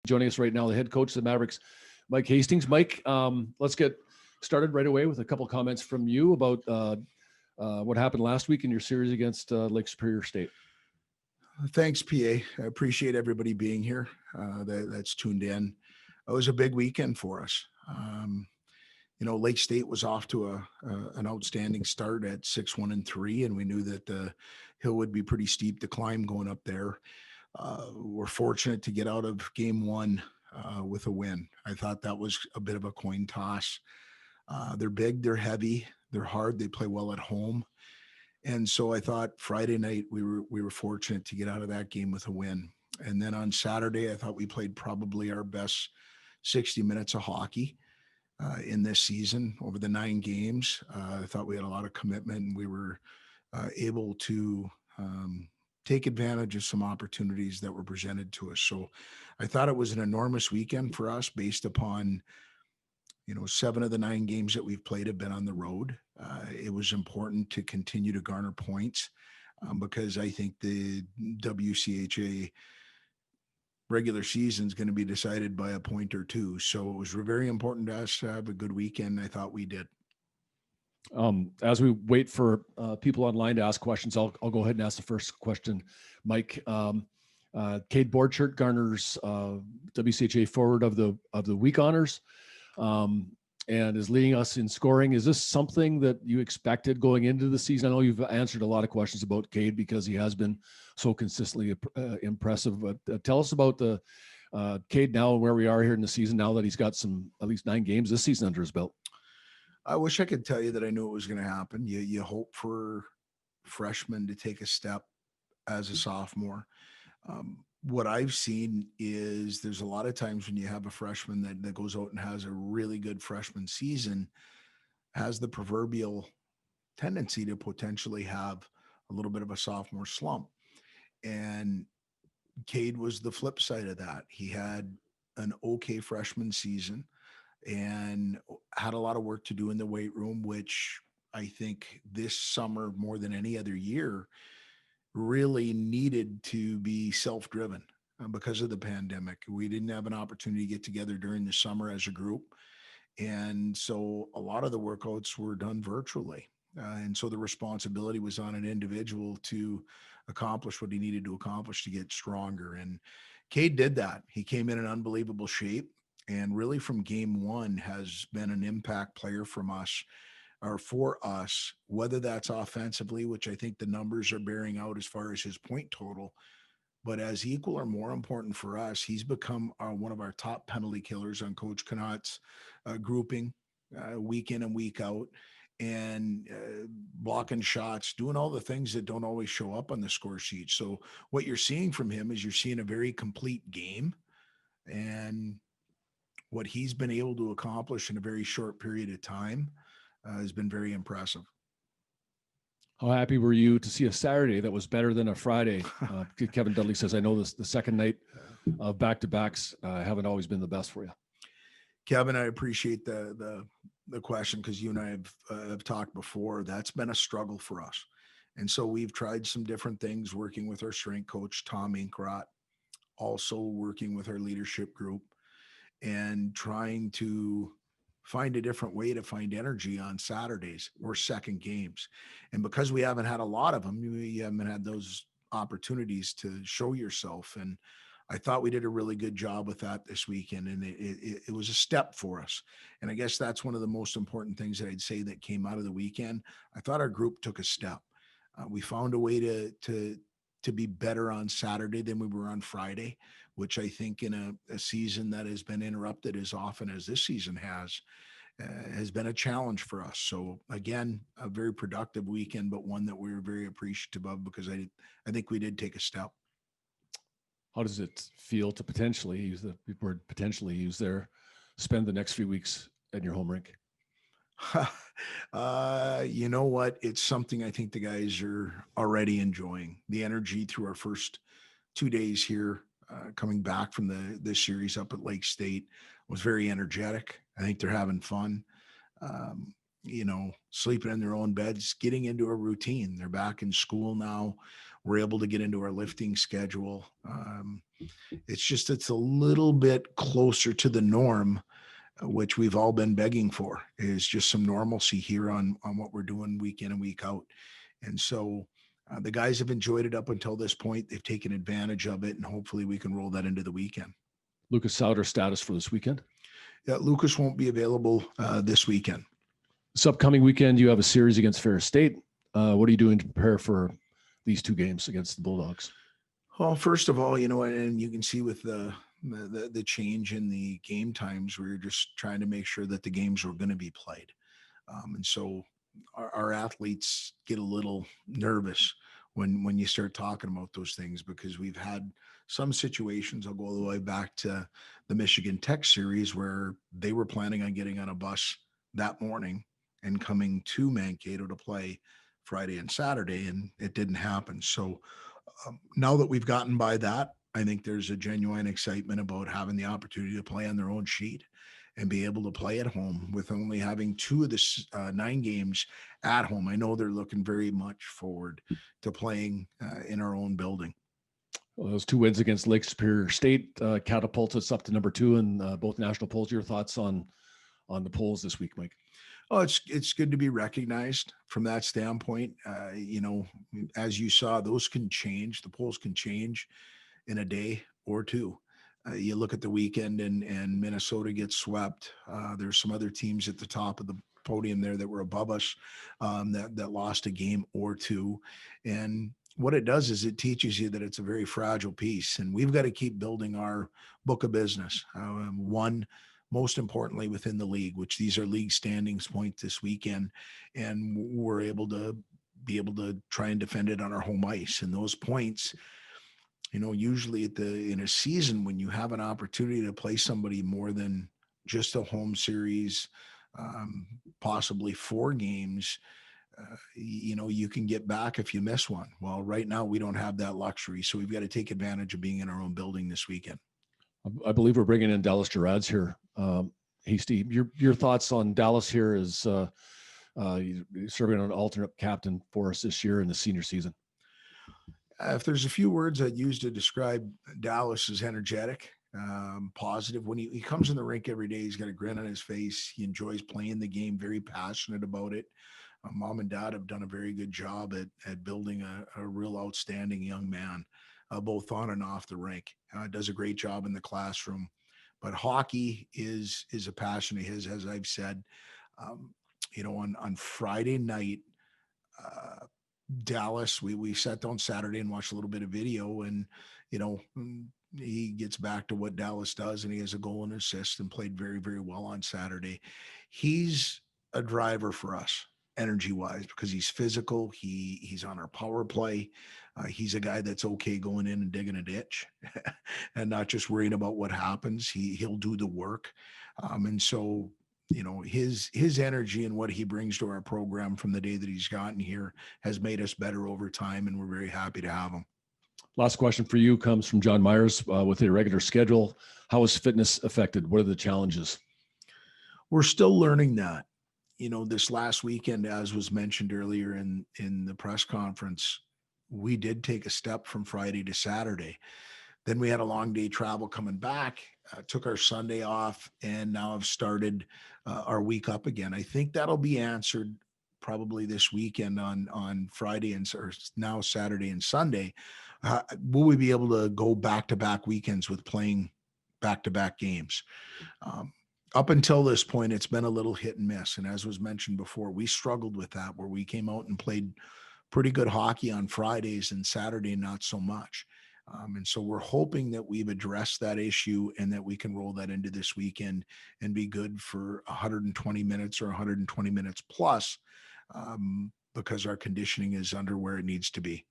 Joining us right now, the head coach of the Mavericks, Mike Hastings. Mike, let's get started right away with a couple comments from you about what happened last week in your series against Lake Superior State. Thanks, PA. I appreciate everybody being here that's tuned in. It was a big weekend for us. Lake State was off to an outstanding start at 6-1-3, and we knew that the hill would be pretty steep to climb going up there. We're fortunate to get out of game one with a win. I thought that was a bit of a coin toss. They're big, they're heavy, they're hard, they play well at home. And so I thought Friday night we were fortunate to get out of that game with a win. And then on Saturday, I thought we played probably our best 60 minutes of hockey in this season over the 9 games. I thought we had a lot of commitment, and we were able to take advantage of some opportunities that were presented to us. So I thought it was an enormous weekend for us based upon, 7 of the 9 games that we've played have been on the road. It was important to continue to garner points because I think the WCHA regular season is going to be decided by a point or two. So it was very important to us to have a good weekend. I thought we did. As we wait for people online to ask questions, I'll go ahead and ask the first question. Mike, Cade Borchert garners WCHA Forward of the Week honors and is leading us in scoring. Is this something that you expected going into the season? I know you've answered a lot of questions about Cade because he has been so consistently impressive. But tell us about the Cade now and where we are here in the season now that he's got at least 9 games this season under his belt. I wish I could tell you that I knew it was going to happen. You hope for freshmen to take a step as a sophomore. What I've seen is there's a lot of times when you have a freshman that goes out and has a really good freshman season, has the proverbial tendency to potentially have a little bit of a sophomore slump. And Cade was the flip side of that. He had an okay freshman season and had a lot of work to do in the weight room, which I think this summer, more than any other year, really needed to be self-driven because of the pandemic. We didn't have an opportunity to get together during the summer as a group. And so a lot of the workouts were done virtually. And so the responsibility was on an individual to accomplish what he needed to accomplish to get stronger. And Cade did that. He came in unbelievable shape, and really from game one has been an impact player for us, whether that's offensively, which I think the numbers are bearing out as far as his point total, but as equal or more important for us, he's become one of our top penalty killers on Coach Connaught's grouping week in and week out, and blocking shots, doing all the things that don't always show up on the score sheet. So what you're seeing from him is you're seeing a very complete game, and what he's been able to accomplish in a very short period of time has been very impressive. How happy were you to see a Saturday that was better than a Friday? Kevin Dudley says, I know the second night of back-to-backs haven't always been the best for you. Kevin, I appreciate the question because you and I have talked before. That's been a struggle for us. And so we've tried some different things, working with our strength coach, Tom Inkrot, also working with our leadership group, and trying to find a different way to find energy on Saturdays or second games. And because we haven't had a lot of them, you haven't had those opportunities to show yourself. And I thought we did a really good job with that this weekend, and it was a step for us. And I guess that's one of the most important things that I'd say that came out of the weekend. I thought our group took a step. We found a way to be better on Saturday than we were on Friday, which I think in a season that has been interrupted as often as this season has been a challenge for us. So again, a very productive weekend, but one that we were very appreciative of because I think we did take a step. How does it feel to potentially use the word potentially use there, spend the next few weeks at your home rink? You know what? It's something I think the guys are already enjoying. The energy through our first 2 days here, coming back from this series up at Lake State, was very energetic. I think they're having fun. Sleeping in their own beds, getting into a routine. They're back in school now. We're able to get into our lifting schedule. It's a little bit closer to the norm, which we've all been begging for, is just some normalcy here on what we're doing week in and week out. And so the guys have enjoyed it up until this point. They've taken advantage of it, and hopefully we can roll that into the weekend. Lucas Souter status for this weekend? Yeah, Lucas won't be available this weekend. This upcoming weekend, you have a series against Ferris State. What are you doing to prepare for these two games against the Bulldogs? Well, first of all, and you can see with the change in the game times, we're just trying to make sure that the games were going to be played. And so our athletes get a little nervous when you start talking about those things, because we've had some situations. I'll go all the way back to the Michigan Tech series where they were planning on getting on a bus that morning and coming to Mankato to play Friday and Saturday, and it didn't happen. So now that we've gotten by that, I think there's a genuine excitement about having the opportunity to play on their own sheet and be able to play at home with only having 2 of the 9 games at home. I know they're looking very much forward to playing in our own building. Well, those 2 wins against Lake Superior State catapult us up to number 2 in both national polls. Your thoughts on the polls this week, Mike? Oh, it's good to be recognized from that standpoint. As you saw, those can change. The polls can change in a day or two. You look at the weekend and Minnesota gets swept. There's some other teams at the top of the podium there that were above us that lost a game or two. And what it does is it teaches you that it's a very fragile piece, and we've got to keep building our book of business. One, most importantly, within the league, which these are league standings point this weekend, and we're able to try and defend it on our home ice. And those points, usually in a season when you have an opportunity to play somebody more than just a home series, possibly 4 games, you can get back if you miss one. Well, right now we don't have that luxury, so we've got to take advantage of being in our own building this weekend. I believe we're bringing in Dallas Gerad's here. Hasty, your thoughts on Dallas here is serving an alternate captain for us this year in the senior season. If there's a few words I'd use to describe Dallas, is energetic, positive. When he comes in the rink every day, he's got a grin on his face. He enjoys playing the game, very passionate about it. Mom and dad have done a very good job at building a real outstanding young man, both on and off the rink. Does a great job in the classroom. But hockey is a passion of his, as I've said. On Friday night, Dallas, we sat down Saturday and watched a little bit of video, and he gets back to what Dallas does, and he has a goal and assist and played very, very well on Saturday. He's a driver for us energy wise, because he's physical. He's on our power play. He's a guy that's okay going in and digging a ditch and not just worrying about what happens. He'll do the work. And so, his energy and what he brings to our program from the day that he's gotten here has made us better over time, and we're very happy to have him. Last question for you comes from John Myers. With a regular schedule, how is fitness affected? What are the challenges? We're still learning that. This last weekend, as was mentioned earlier in the press conference, we did take a step from Friday to Saturday. Then we had a long day travel coming back, took our Sunday off, and now have started our week up again. I think that'll be answered probably this weekend on Friday or now Saturday and Sunday. Will we be able to go back-to-back weekends with playing back-to-back games? Up until this point, it's been a little hit and miss. And as was mentioned before, we struggled with that, where we came out and played pretty good hockey on Fridays and Saturday, not so much. And so we're hoping that we've addressed that issue and that we can roll that into this weekend and be good for 120 minutes or 120 minutes plus, because our conditioning is under where it needs to be.